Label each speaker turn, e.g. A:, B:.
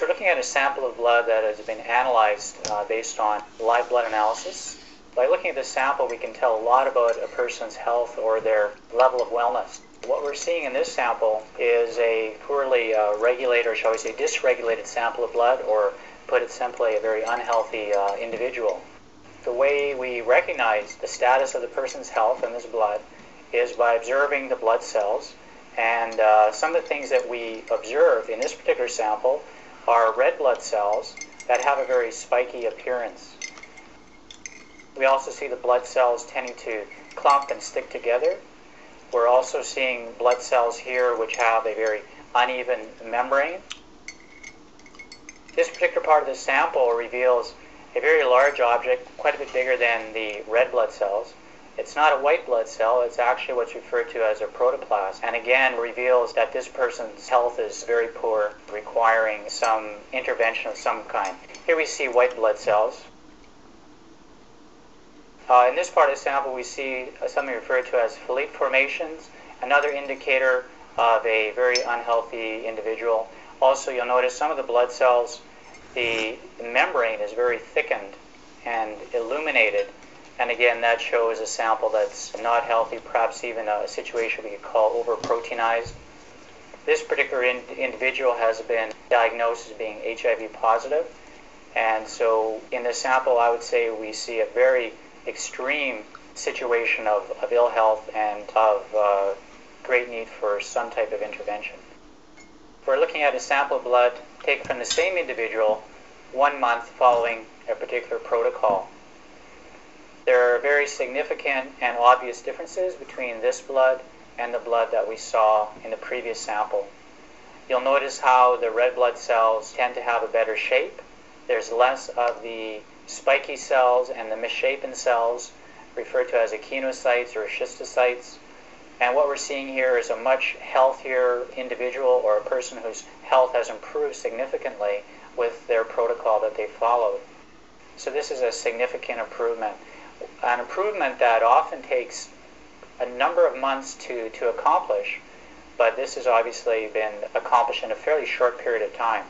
A: we're looking at a sample of blood that has been analyzed based on live blood analysis. By looking at this sample, we can tell a lot about a person's health or their level of wellness. What we're seeing in this sample is a poorly regulated, or shall we say dysregulated sample of blood, or put it simply, a very unhealthy individual. The way we recognize the status of the person's health in this blood is by observing the blood cells. And some of the things that we observe in this particular sample are red blood cells that have a very spiky appearance. We also see the blood cells tending to clump and stick together. We're also seeing blood cells here which have a very uneven membrane. This particular part of the sample reveals a very large object, quite a bit bigger than the red blood cells. It's not a white blood cell, it's actually what's referred to as a protoplasm, and again reveals that this person's health is very poor, requiring some intervention of some kind. Here we see white blood cells. In this part of the sample we see something referred to as folate formations, another indicator of a very unhealthy individual. Also, you'll notice some of the blood cells, the membrane is very thickened and illuminated. And again, that shows a sample that's not healthy, perhaps even a situation we could call over-proteinized. This particular individual has been diagnosed as being HIV positive. And so in this sample, I would say we see a very extreme situation of ill health and of great need for some type of intervention. We're looking at a sample of blood taken from the same individual 1 month following a particular protocol. There are very significant and obvious differences between this blood and the blood that we saw in the previous sample. You'll notice how the red blood cells tend to have a better shape. There's less of the spiky cells and the misshapen cells, referred to as echinocytes or schistocytes. And what we're seeing here is a much healthier individual, or a person whose health has improved significantly with their protocol that they followed. So this is a significant improvement. An improvement that often takes a number of months to accomplish, but this has obviously been accomplished in a fairly short period of time.